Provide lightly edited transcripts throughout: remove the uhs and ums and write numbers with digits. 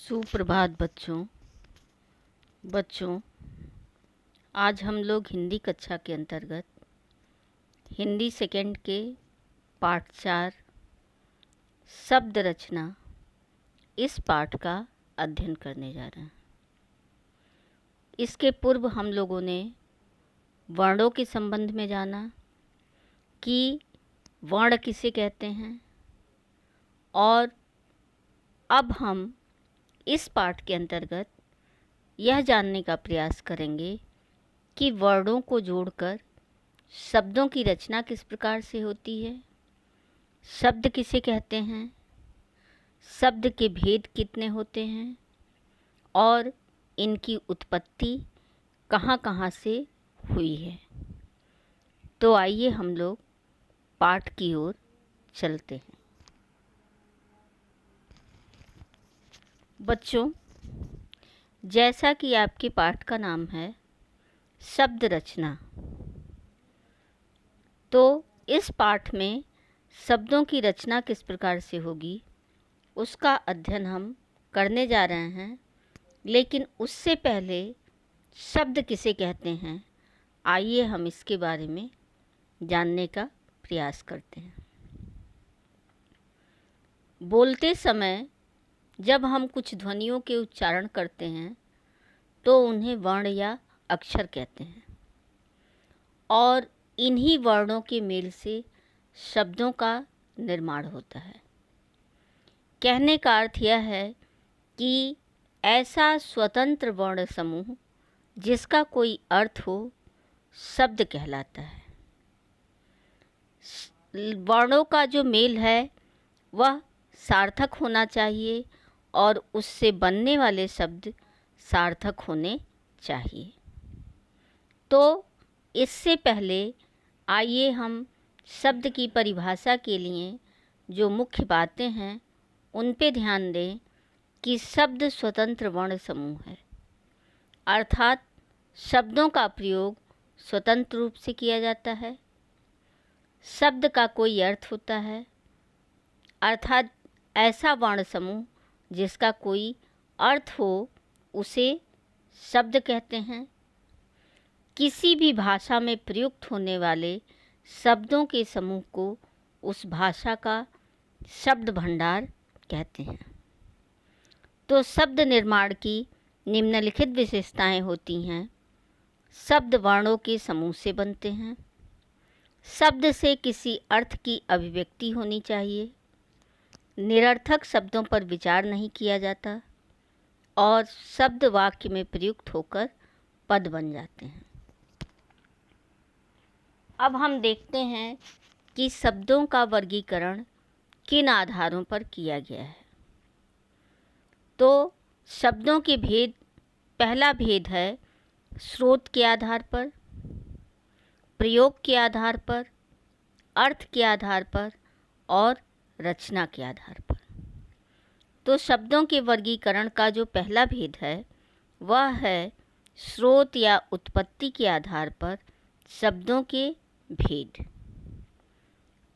सुप्रभात बच्चों, आज हम लोग हिंदी कक्षा के अंतर्गत हिंदी सेकंड के पाठ 4 शब्द रचना इस पाठ का अध्ययन करने जा रहे हैं। इसके पूर्व हम लोगों ने वर्णों के संबंध में जाना कि वर्ण किसे कहते हैं, और अब हम इस पाठ के अंतर्गत यह जानने का प्रयास करेंगे कि वर्णों को जोड़कर शब्दों की रचना किस प्रकार से होती है, शब्द किसे कहते हैं, शब्द के भेद कितने होते हैं और इनकी उत्पत्ति कहाँ कहाँ से हुई है। तो आइए हम लोग पाठ की ओर चलते हैं। बच्चों, जैसा कि आपके पाठ का नाम है शब्द रचना, तो इस पाठ में शब्दों की रचना किस प्रकार से होगी उसका अध्ययन हम करने जा रहे हैं। लेकिन उससे पहले शब्द किसे कहते हैं, आइए हम इसके बारे में जानने का प्रयास करते हैं। बोलते समय जब हम कुछ ध्वनियों के उच्चारण करते हैं तो उन्हें वर्ण या अक्षर कहते हैं, और इन्हीं वर्णों के मेल से शब्दों का निर्माण होता है। कहने का अर्थ यह है कि ऐसा स्वतंत्र वर्ण समूह जिसका कोई अर्थ हो शब्द कहलाता है। वर्णों का जो मेल है वह सार्थक होना चाहिए और उससे बनने वाले शब्द सार्थक होने चाहिए। तो इससे पहले आइए हम शब्द की परिभाषा के लिए जो मुख्य बातें हैं उन पे ध्यान दें कि शब्द स्वतंत्र वर्ण समूह है, अर्थात शब्दों का प्रयोग स्वतंत्र रूप से किया जाता है। शब्द का कोई अर्थ होता है, अर्थात ऐसा वर्ण समूह जिसका कोई अर्थ हो उसे शब्द कहते हैं। किसी भी भाषा में प्रयुक्त होने वाले शब्दों के समूह को उस भाषा का शब्द भंडार कहते हैं। तो शब्द निर्माण की निम्नलिखित विशेषताएं होती हैं। शब्द वर्णों के समूह से बनते हैं। शब्द से किसी अर्थ की अभिव्यक्ति होनी चाहिए। निरर्थक शब्दों पर विचार नहीं किया जाता और शब्द वाक्य में प्रयुक्त होकर पद बन जाते हैं। अब हम देखते हैं कि शब्दों का वर्गीकरण किन आधारों पर किया गया है। तो शब्दों के भेद, पहला भेद है स्रोत के आधार पर, प्रयोग के आधार पर, अर्थ के आधार पर और रचना के आधार पर। तो शब्दों के वर्गीकरण का जो पहला भेद है वह है स्रोत या उत्पत्ति के आधार पर शब्दों के भेद।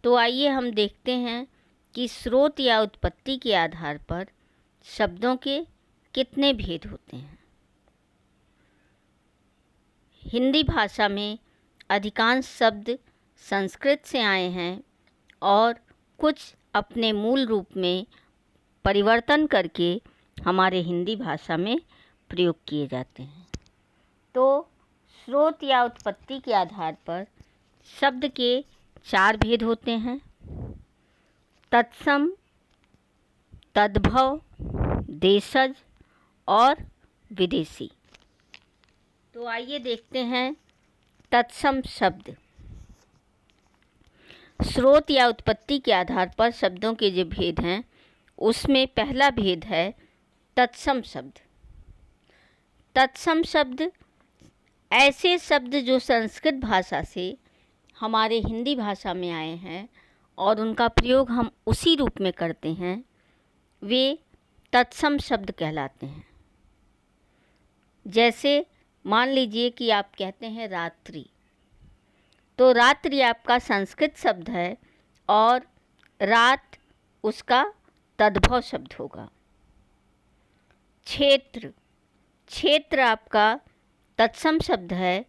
तो आइए हम देखते हैं कि स्रोत या उत्पत्ति के आधार पर शब्दों के कितने भेद होते हैं। हिंदी भाषा में अधिकांश शब्द संस्कृत से आए हैं और कुछ अपने मूल रूप में परिवर्तन करके हमारे हिंदी भाषा में प्रयोग किए जाते हैं। तो स्रोत या उत्पत्ति के आधार पर शब्द के 4 भेद होते हैं: तत्सम, तद्भव, देशज और विदेशी। तो आइए देखते हैं तत्सम शब्द। स्रोत या उत्पत्ति के आधार पर शब्दों के जो भेद हैं उसमें पहला भेद है तत्सम शब्द। तत्सम शब्द ऐसे शब्द जो संस्कृत भाषा से हमारे हिंदी भाषा में आए हैं और उनका प्रयोग हम उसी रूप में करते हैं, वे तत्सम शब्द कहलाते हैं। जैसे मान लीजिए कि आप कहते हैं रात्रि, तो रात्रि आपका संस्कृत शब्द है और रात उसका तद्भव शब्द होगा। क्षेत्र, क्षेत्र आपका तत्सम शब्द है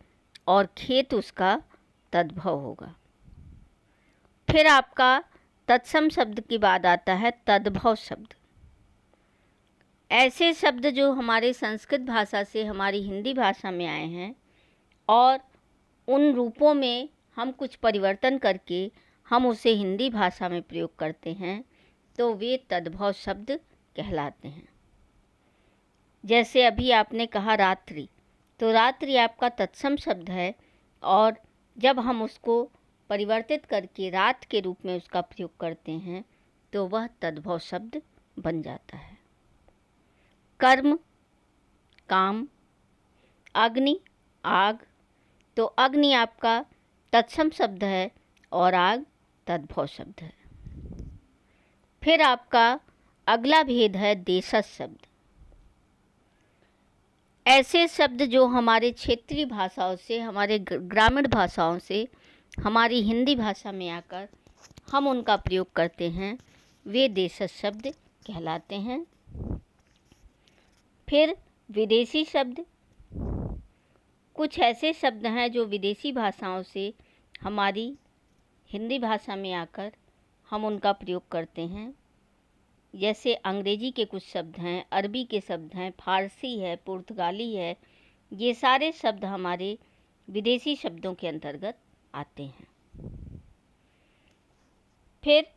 और खेत उसका तद्भव होगा। फिर आपका तत्सम शब्द के बाद आता है तद्भव शब्द। ऐसे शब्द जो हमारे संस्कृत भाषा से हमारी हिंदी भाषा में आए हैं और उन रूपों में हम कुछ परिवर्तन करके हम उसे हिंदी भाषा में प्रयोग करते हैं, तो वे तद्भव शब्द कहलाते हैं। जैसे अभी आपने कहा रात्रि, तो रात्रि आपका तत्सम शब्द है और जब हम उसको परिवर्तित करके रात के रूप में उसका प्रयोग करते हैं तो वह तद्भव शब्द बन जाता है। कर्म, काम, अग्नि, आग, तो अग्नि आपका तत्सम शब्द है और आग तद्भव शब्द है। फिर आपका अगला भेद है देशज शब्द। ऐसे शब्द जो हमारे क्षेत्रीय भाषाओं से, हमारे ग्रामीण भाषाओं से हमारी हिंदी भाषा में आकर हम उनका प्रयोग करते हैं, वे देशज शब्द कहलाते हैं। फिर विदेशी शब्द, कुछ ऐसे शब्द हैं जो विदेशी भाषाओं से हमारी हिंदी भाषा में आकर हम उनका प्रयोग करते हैं। जैसे अंग्रेजी के कुछ शब्द हैं, अरबी के शब्द हैं, फारसी है, पुर्तगाली है, ये सारे शब्द हमारे विदेशी शब्दों के अंतर्गत आते हैं। फिर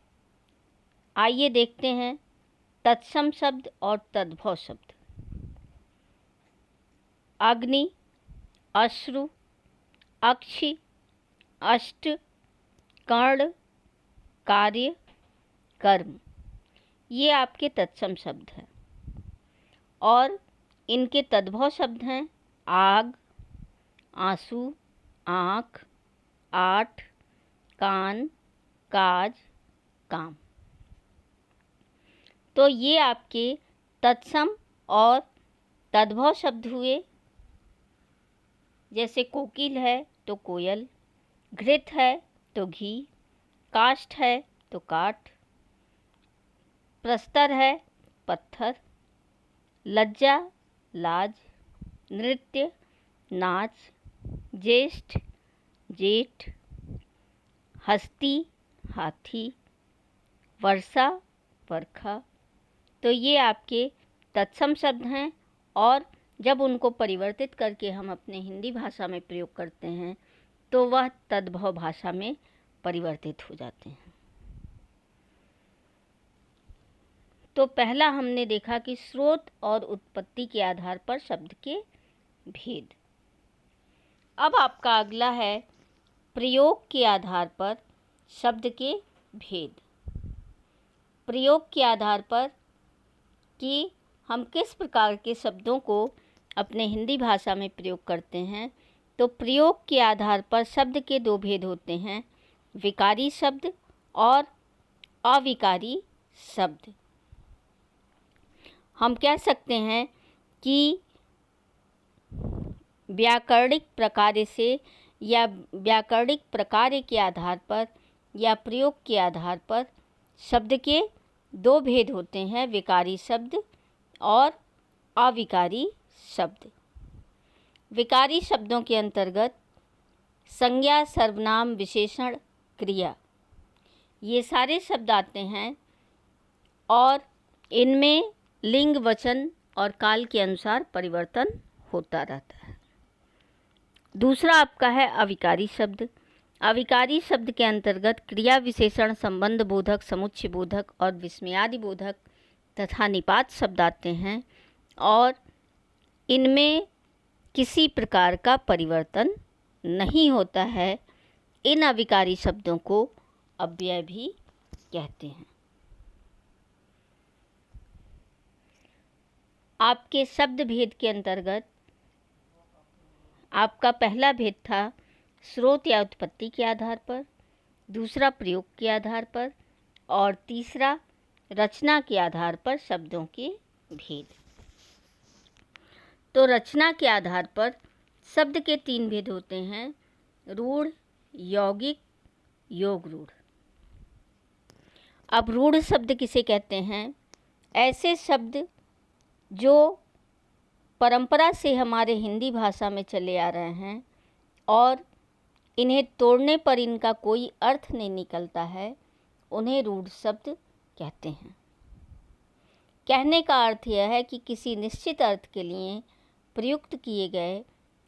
आइए देखते हैं तत्सम शब्द और तद्भव शब्द। अग्नि, अश्रु, अक्षि, अष्ट, कर्ण, कार्य, कर्म, ये आपके तत्सम शब्द हैं और इनके तद्भव शब्द हैं आग, आंसू, आँख, आठ, कान, काज, काम। तो ये आपके तत्सम और तद्भव शब्द हुए। जैसे कोकिल है तो कोयल, घृत है तो घी, काष्ठ है तो काठ, प्रस्तर है पत्थर, लज्जा लाज, नृत्य नाच, ज्येष्ठ जेठ, हस्ती हाथी, वर्षा वर्षा। तो ये आपके तत्सम शब्द हैं और जब उनको परिवर्तित करके हम अपने हिंदी भाषा में प्रयोग करते हैं तो वह तद्भव भाषा में परिवर्तित हो जाते हैं। तो पहला हमने देखा कि स्रोत और उत्पत्ति के आधार पर शब्द के भेद। अब आपका अगला है प्रयोग के आधार पर शब्द के भेद। प्रयोग के आधार पर कि हम किस प्रकार के शब्दों को अपने हिंदी भाषा में प्रयोग करते हैं, तो प्रयोग के आधार पर शब्द के दो भेद होते हैं, विकारी शब्द और अविकारी शब्द। हम कह सकते हैं कि व्याकरणिक प्रकार से या व्याकरणिक प्रकार के आधार पर या प्रयोग के आधार पर शब्द के दो भेद होते हैं, विकारी शब्द और अविकारी शब्द। विकारी शब्दों के अंतर्गत संज्ञा, सर्वनाम, विशेषण, क्रिया, ये सारे शब्द आते हैं और इनमें लिंग, वचन और काल के अनुसार परिवर्तन होता रहता है। दूसरा आपका है अविकारी शब्द। अविकारी शब्द के अंतर्गत क्रिया, विशेषण, संबंध बोधक, समुच्चय बोधक और विस्मयादि बोधक तथा निपात शब्द आते हैं और इनमें किसी प्रकार का परिवर्तन नहीं होता है। इन अविकारी शब्दों को अव्यय भी कहते हैं। आपके शब्द भेद के अंतर्गत आपका पहला भेद था स्रोत या उत्पत्ति के आधार पर, दूसरा प्रयोग के आधार पर और तीसरा रचना के आधार पर शब्दों के भेद। तो रचना के आधार पर शब्द के तीन भेद होते हैं, रूढ़, यौगिक, योग रूढ़। अब रूढ़ शब्द किसे कहते हैं? ऐसे शब्द जो परंपरा से हमारे हिंदी भाषा में चले आ रहे हैं और इन्हें तोड़ने पर इनका कोई अर्थ नहीं निकलता है, उन्हें रूढ़ शब्द कहते हैं। कहने का अर्थ यह है कि किसी निश्चित अर्थ के लिए प्रयुक्त किए गए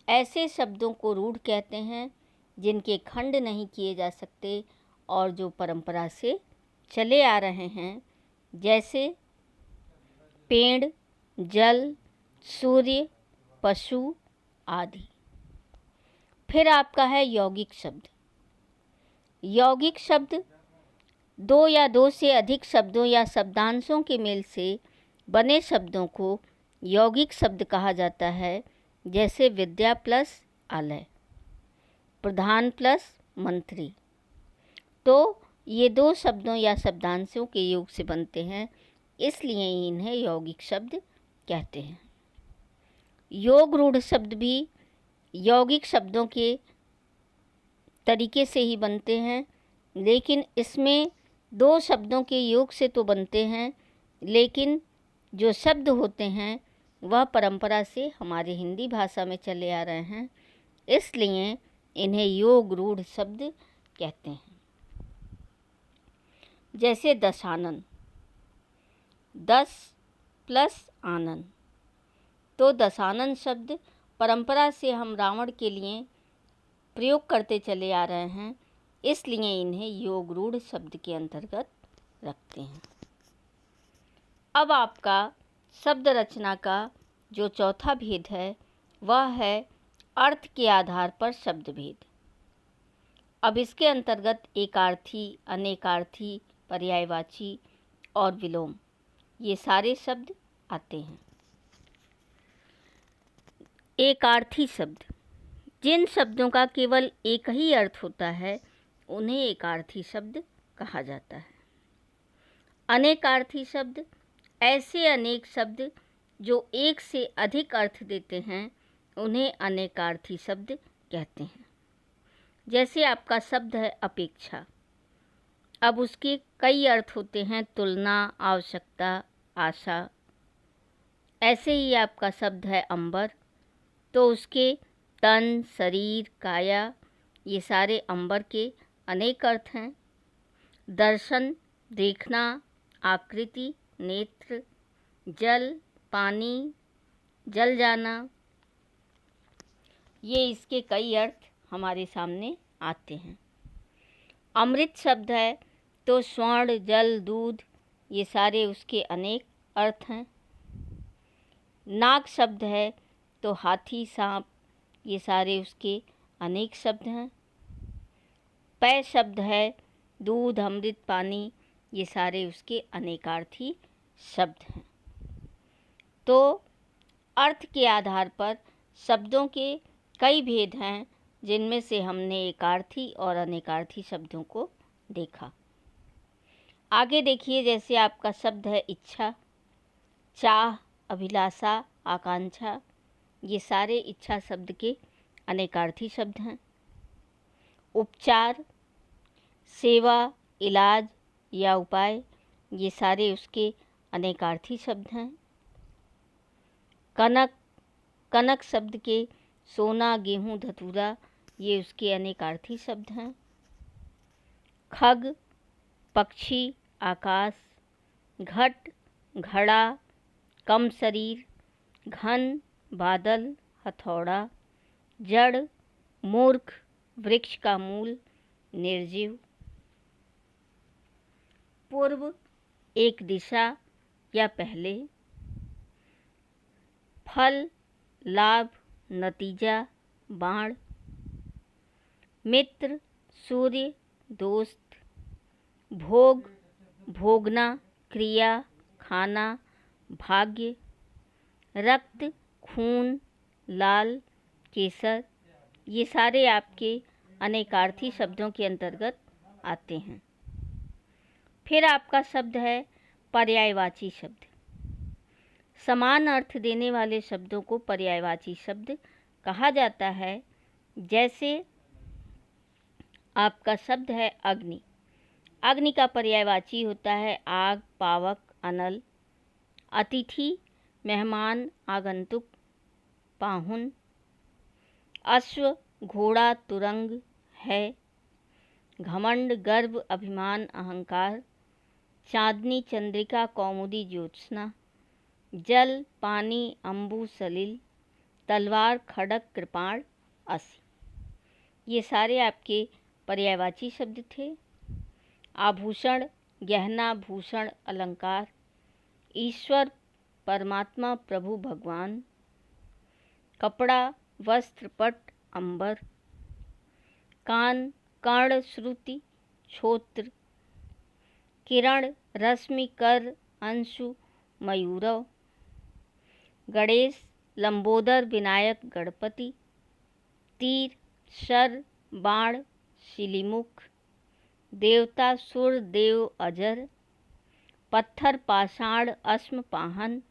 ऐसे शब्दों को रूढ़ कहते हैं जिनके खंड नहीं किए जा सकते और जो परंपरा से चले आ रहे हैं, जैसे पेड़, जल, सूर्य, पशु आदि। फिर आपका है यौगिक शब्द। यौगिक शब्द दो या दो से अधिक शब्दों या शब्दांशों के मेल से बने शब्दों को यौगिक शब्द कहा जाता है, जैसे विद्या प्लस आलय, प्रधान प्लस मंत्री। तो ये दो शब्दों या शब्दांशों के योग से बनते हैं, इसलिए इन्हें यौगिक शब्द कहते हैं। योग रूढ़ शब्द भी यौगिक शब्दों के तरीके से ही बनते हैं, लेकिन इसमें दो शब्दों के योग से तो बनते हैं, लेकिन जो शब्द होते हैं वह परंपरा से हमारे हिंदी भाषा में चले आ रहे हैं, इसलिए इन्हें योग रूढ़ शब्द कहते हैं। जैसे दशानन, 10 प्लस आनन। तो दशानन शब्द परंपरा से हम रावण के लिए प्रयोग करते चले आ रहे हैं, इसलिए इन्हें योग रूढ़ शब्द के अंतर्गत रखते हैं। अब आपका शब्द रचना का जो चौथा भेद है वह है अर्थ के आधार पर शब्द भेद। अब इसके अंतर्गत एकार्थी, अनेकार्थी, पर्यायवाची और विलोम, ये सारे शब्द आते हैं। एकार्थी शब्द, जिन शब्दों का केवल एक ही अर्थ होता है उन्हें एकार्थी शब्द कहा जाता है। अनेकार्थी शब्द, ऐसे अनेक शब्द जो एक से अधिक अर्थ देते हैं उन्हें अनेकार्थी शब्द कहते हैं। जैसे आपका शब्द है अपेक्षा, अब उसके कई अर्थ होते हैं, तुलना, आवश्यकता, आशा। ऐसे ही आपका शब्द है अंबर, तो उसके तन, शरीर, काया, ये सारे अंबर के अनेक अर्थ हैं। दर्शन, देखना, आकृति, नेत्र, जल, पानी, जल जाना, ये इसके कई अर्थ हमारे सामने आते हैं। अमृत शब्द है तो स्वर्ण, जल, दूध, ये सारे उसके अनेक अर्थ हैं। नाग शब्द है तो हाथी, सांप, ये सारे उसके अनेक शब्द हैं। पै शब्द है दूध, अमृत, पानी, ये सारे उसके अनेकार्थी शब्द हैं। तो अर्थ के आधार पर शब्दों के कई भेद हैं, जिनमें से हमने एकार्थी और अनेकार्थी शब्दों को देखा। आगे देखिए, जैसे आपका शब्द है इच्छा, चाह, अभिलाषा, आकांक्षा, ये सारे इच्छा शब्द के अनेकार्थी शब्द हैं। उपचार, सेवा, इलाज या उपाय, ये सारे उसके अनेकार्थी शब्द हैं। कनक, कनक शब्द के सोना, गेहूँ, धतूरा, ये उसके अनेकार्थी शब्द हैं। खग, पक्षी, आकाश, घट, घड़ा, कम शरीर, घन, बादल, हथौड़ा, जड़, मूर्ख, वृक्ष का मूल, निर्जीव। पूर्व, एक दिशा या पहले। फल, लाभ, नतीजा, बाण। मित्र, सूर्य, दोस्त। भोग, भोगना, क्रिया, खाना, भाग्य। रक्त, खून, लाल, केसर, ये सारे आपके अनेकार्थी शब्दों के अंतर्गत आते हैं। फिर आपका शब्द है पर्यायवाची शब्द। समान अर्थ देने वाले शब्दों को पर्यायवाची शब्द कहा जाता है। जैसे आपका शब्द है अग्नि, अग्नि का पर्यायवाची होता है आग, पावक, अनल। अतिथि, मेहमान, आगंतुक, पाहुन, अश्व घोड़ा तुरंग है, घमंड गर्व अभिमान अहंकार, चांदनी चंद्रिका कौमुदी ज्योत्सना, जल पानी अम्बु सलिल, तलवार खड़ग कृपाण असी। ये सारे आपके पर्यायवाची शब्द थे। आभूषण गहना भूषण अलंकार, ईश्वर परमात्मा प्रभु भगवान, कपड़ा वस्त्र पट अंबर, कान कर्ण श्रुति छोत्र, किरण रश्मि कर अंशु मयूरव, गणेश लंबोदर विनायक गणपति, तीर शर बाण शिलीमुख, देवता सुर देव अजर, पत्थर पाषाण अस्म पाहन,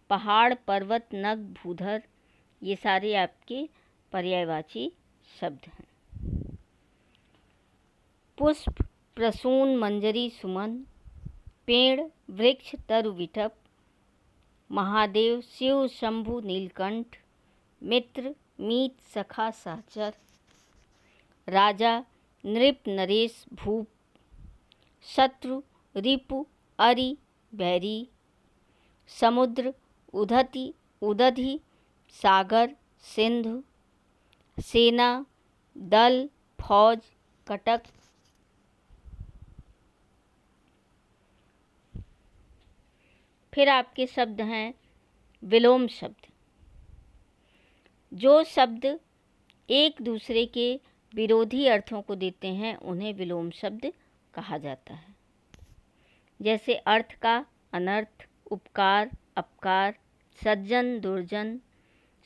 पहाड़ पर्वत नग भूधर। ये सारे आपके पर्यायवाची शब्द हैं। पुष्प प्रसून मंजरी सुमन, पेड़ वृक्ष तरु विटप, महादेव शिव शंभु नीलकंठ, मित्र मीत सखा सहचर, राजा नृप नरेश भूप, शत्रु रिपु अरि बैरी, समुद्र उदधि उदधि सागर सिंधु, सेना दल फौज कटक। फिर आपके शब्द हैं विलोम शब्द। जो शब्द एक दूसरे के विरोधी अर्थों को देते हैं उन्हें विलोम शब्द कहा जाता है। जैसे अर्थ का अनर्थ, उपकार अपकार, सज्जन दुर्जन,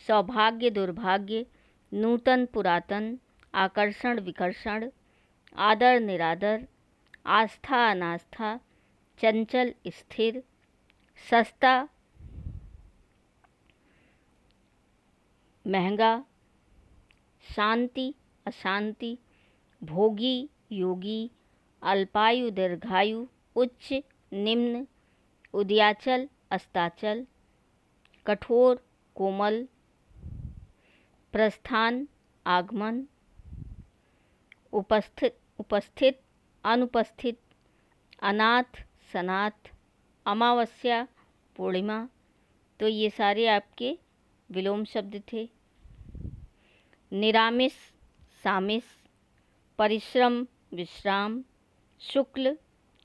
सौभाग्य दुर्भाग्य, नूतन पुरातन, आकर्षण विकर्षण, आदर निरादर, आस्था अनास्था, चंचल स्थिर, सस्ता महंगा, शांति अशांति, भोगी योगी, अल्पायु दीर्घायु, उच्च निम्न, उदयाचल अस्ताचल, कठोर कोमल, प्रस्थान आगमन, उपस्थित उपस्थित अनुपस्थित, अनाथ सनाथ, अमावस्या पूर्णिमा। तो ये सारे आपके विलोम शब्द थे। निरामिष सामिष, परिश्रम विश्राम, शुक्ल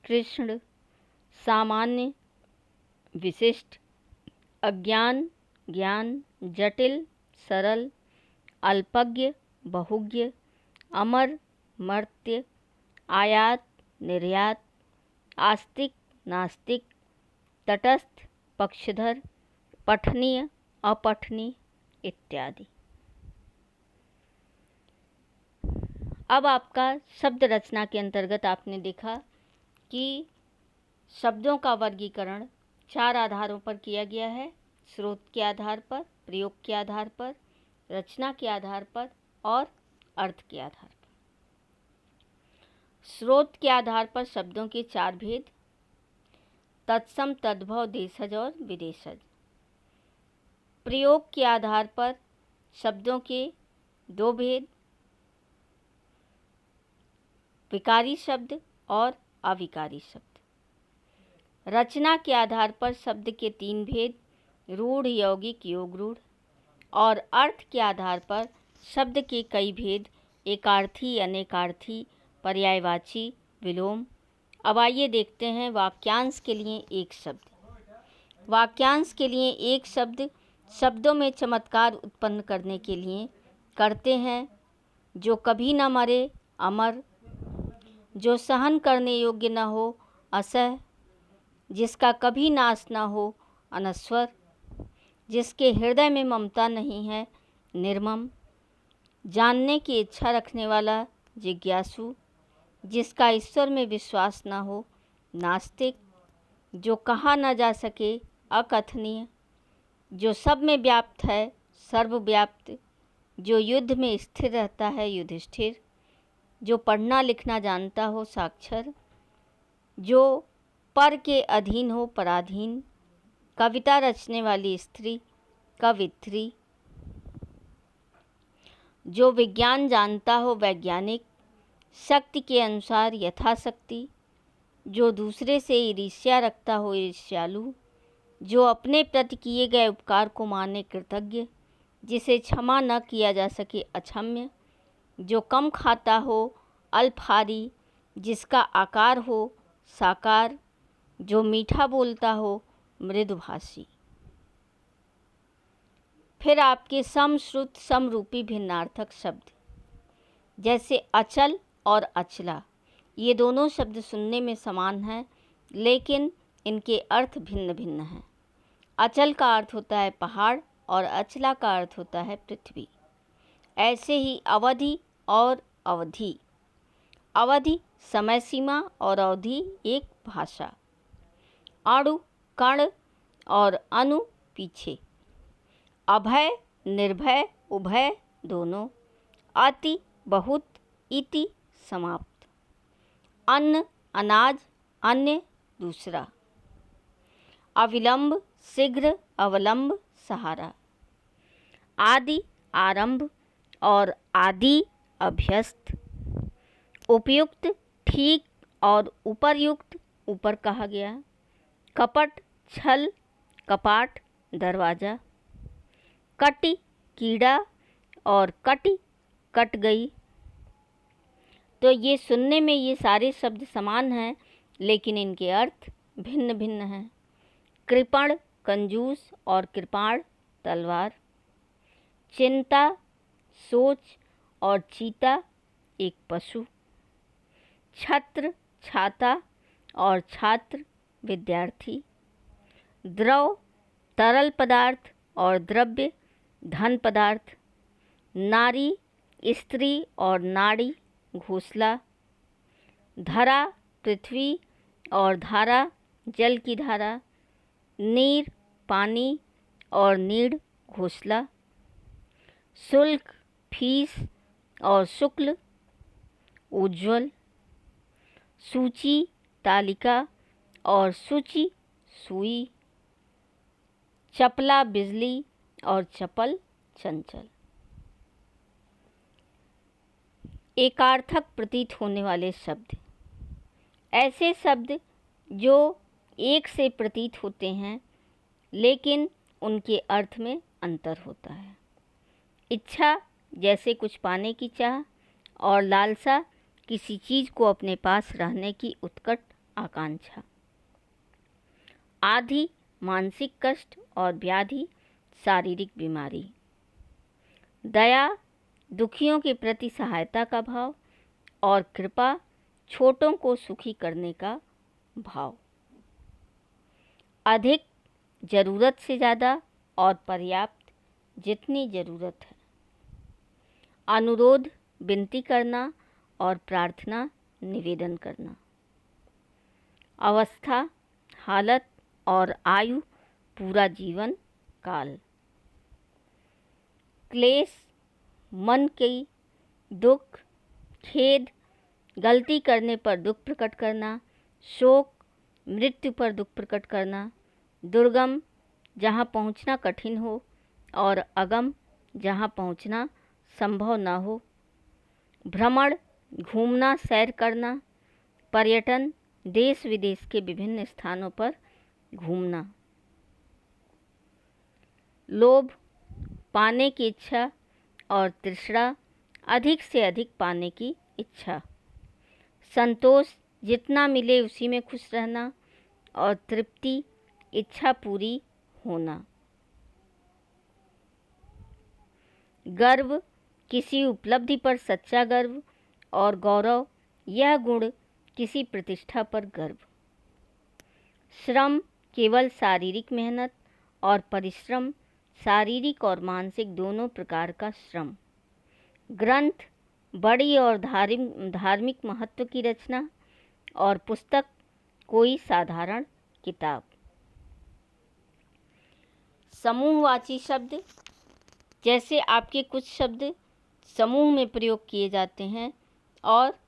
कृष्ण, सामान्य विशिष्ट, अज्ञान ज्ञान, जटिल सरल, अल्पज्ञ बहुज्ञ, अमर मर्त्य, आयात निर्यात, आस्तिक नास्तिक, तटस्थ पक्षधर, पठनीय अपठनीय इत्यादि। अब आपका शब्द रचना के अंतर्गत आपने देखा कि शब्दों का वर्गीकरण 4 आधारों पर किया गया है। स्रोत के आधार पर, प्रयोग के आधार पर, रचना के आधार पर और अर्थ के आधार पर। स्रोत के आधार पर शब्दों के 4 भेद, तत्सम तद्भव देशज और विदेशज। प्रयोग के आधार पर शब्दों के 2 भेद, विकारी शब्द और अविकारी शब्द। रचना के आधार पर शब्द के 3 भेद, रूढ़ यौगिक योग रूढ़। और अर्थ के आधार पर शब्द के कई भेद, एकार्थी अनेकार्थी, पर्यायवाची, विलोम। अब आइए देखते हैं वाक्यांश के लिए एक शब्द। वाक्यांश के लिए एक शब्द शब्दों में चमत्कार उत्पन्न करने के लिए करते हैं। जो कभी न मरे अमर, जो सहन करने योग्य न हो असह, जिसका कभी नाश न हो अनश्वर, जिसके हृदय में ममता नहीं है निर्मम, जानने की इच्छा रखने वाला जिज्ञासु, जिसका ईश्वर में विश्वास न हो नास्तिक, जो कहा न जा सके अकथनीय, जो सब में व्याप्त है सर्वव्याप्त, जो युद्ध में स्थिर रहता है युधिष्ठिर, जो पढ़ना लिखना जानता हो साक्षर, जो पर के अधीन हो पराधीन, कविता रचने वाली स्त्री कवित्री, जो विज्ञान जानता हो वैज्ञानिक, शक्ति के अनुसार यथाशक्ति, जो दूसरे से ईर्ष्या रखता हो ईर्ष्यालु, जो अपने प्रति किए गए उपकार को माने कृतज्ञ, जिसे क्षमा न किया जा सके अक्षम्य, जो कम खाता हो अल्पहारी, जिसका आकार हो साकार, जो मीठा बोलता हो मृदुभाषी। फिर आपके समश्रुत समरूपी भिन्नार्थक शब्द जैसे अचल और अचला, ये दोनों शब्द सुनने में समान हैं लेकिन इनके अर्थ भिन्न भिन्न हैं। अचल का अर्थ होता है पहाड़ और अचला का अर्थ होता है पृथ्वी। ऐसे ही अवधि और अवधि, अवधि समय सीमा और अवधि एक भाषा। अणु कण और अनु पीछे। अभय निर्भय उभय दोनों। अति बहुत इति समाप्त। अन्न अनाज अन्य दूसरा। अविलंब शीघ्र अवलंब सहारा। आदि आरंभ और आदि अभ्यस्त। उपयुक्त ठीक और उपर्युक्त ऊपर कहा गया। कपट छल कपाट दरवाजा। कटी कीड़ा और कटी कट गई। तो ये सुनने में ये सारे शब्द समान हैं लेकिन इनके अर्थ भिन्न भिन्न हैं। कृपण कंजूस और कृपाण तलवार। चिंता सोच और चीता एक पशु। छत्र छाता और छात्र विद्यार्थी। द्रव तरल पदार्थ और द्रव्य धन पदार्थ। नारी स्त्री और नाड़ी घोंसला। धरा पृथ्वी और धारा जल की धारा। नीर पानी और नीड़ घोंसला। शुल्क फीस और शुक्ल उज्ज्वल। सूची तालिका और सूची सुई। चपला बिजली और चपल चंचल। एकार्थक प्रतीत होने वाले शब्द ऐसे शब्द जो एक से प्रतीत होते हैं लेकिन उनके अर्थ में अंतर होता है। इच्छा जैसे कुछ पाने की चाह और लालसा किसी चीज़ को अपने पास रहने की उत्कट आकांक्षा। आधि मानसिक कष्ट और व्याधि शारीरिक बीमारी। दया दुखियों के प्रति सहायता का भाव और कृपा छोटों को सुखी करने का भाव। अधिक ज़रूरत से ज़्यादा और पर्याप्त जितनी ज़रूरत है। अनुरोध विनती करना और प्रार्थना निवेदन करना। अवस्था हालत और आयु पूरा जीवन काल। क्लेश मन की दुख खेद गलती करने पर दुख प्रकट करना। शोक मृत्यु पर दुख प्रकट करना। दुर्गम जहाँ पहुँचना कठिन हो और अगम जहाँ पहुँचना संभव न हो। भ्रमण घूमना सैर करना। पर्यटन देश विदेश के विभिन्न स्थानों पर घूमना। लोभ पाने की इच्छा और तृष्णा अधिक से अधिक पाने की इच्छा। संतोष जितना मिले उसी में खुश रहना और तृप्ति इच्छा पूरी होना। गर्व किसी उपलब्धि पर सच्चा गर्व और गौरव यह गुण किसी प्रतिष्ठा पर गर्व। श्रम केवल शारीरिक मेहनत और परिश्रम शारीरिक और मानसिक दोनों प्रकार का श्रम। ग्रंथ बड़ी और धार्मिक महत्व की रचना और पुस्तक कोई साधारण किताब। समूहवाची शब्द जैसे आपके कुछ शब्द समूह में प्रयोग किए जाते हैं और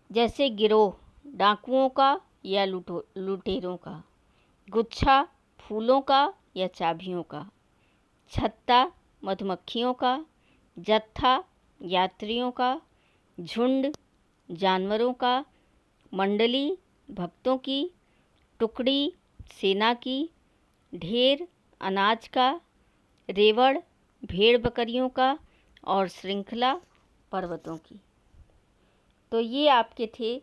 जैसे गिरोह डाकुओं का या लुटेरों का। गुच्छा फूलों का या चाबियों का। छत्ता मधुमक्खियों का। जत्था यात्रियों का, झुंड, जानवरों का, मंडली, भक्तों की, टुकड़ी, सेना की, ढेर, अनाज का, रेवड़, भेड़ बकरियों का और श्रृंखला, पर्वतों की। तो ये आपके थे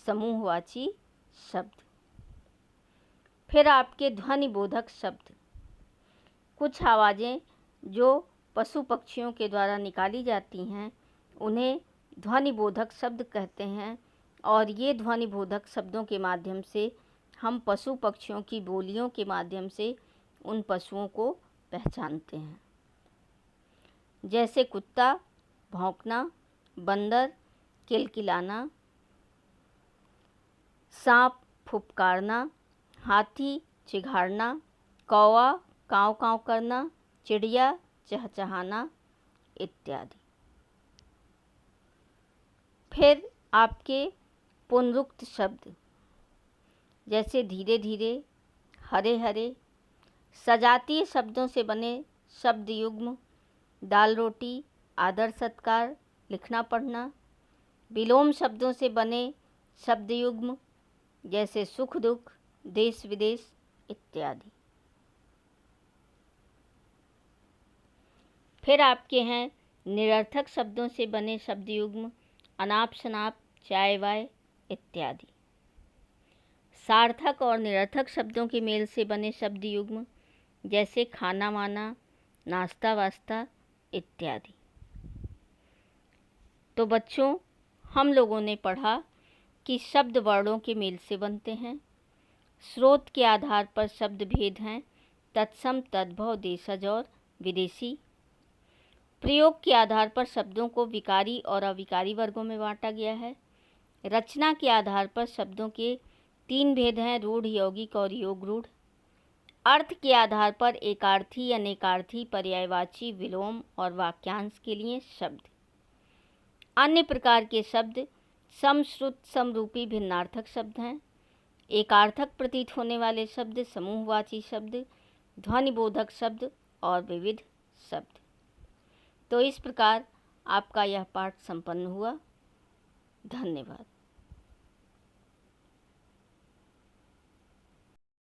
समूहवाची शब्द। फिर आपके ध्वनिबोधक शब्द। कुछ आवाज़ें जो पशु पक्षियों के द्वारा निकाली जाती हैं उन्हें ध्वनिबोधक शब्द कहते हैं, और ये ध्वनिबोधक शब्दों के माध्यम से हम पशु पक्षियों की बोलियों के माध्यम से उन पशुओं को पहचानते हैं। जैसे कुत्ता भौंकना, बंदर किलकिलाना, सांप फुफकारना, हाथी चिघाड़ना, कौवा काँव काँव करना, चिड़िया चहचहाना इत्यादि। फिर आपके पुनरुक्त शब्द, जैसे धीरे धीरे, हरे हरे, सजातीय शब्दों से बने शब्द युग्म, दाल रोटी, आदर सत्कार, लिखना पढ़ना, विलोम शब्दों से बने शब्द युग्म, जैसे सुख दुख, देश विदेश इत्यादि। फिर आपके हैं निरर्थक शब्दों से बने शब्द युग्म, अनाप शनाप, चाय वाय इत्यादि। सार्थक और निरर्थक शब्दों के मेल से बने शब्द युग्म, जैसे खाना माना, नाश्ता वास्ता इत्यादि। तो बच्चों, हम लोगों ने पढ़ा कि शब्द वर्णों के मेल से बनते हैं, स्रोत के आधार पर शब्द भेद हैं, तत्सम, तद्भव, देशज और विदेशी। प्रयोग के आधार पर शब्दों को विकारी और अविकारी वर्गों में बांटा गया है। रचना के आधार पर शब्दों के 3 भेद हैं, रूढ़, यौगिक और योग रूढ़। अर्थ के आधार पर एकार्थी, अनेकार्थी, पर्यायवाची, विलोम और वाक्यांश के लिए शब्द। अन्य प्रकार के शब्द समश्रुत, समरूपी, भिन्नार्थक शब्द हैं। एकार्थक प्रतीत होने वाले शब्द समूहवाची शब्द, ध्वनिबोधक शब्द और विविध शब्द। तो इस प्रकार आपका यह पाठ संपन्न हुआ। धन्यवाद।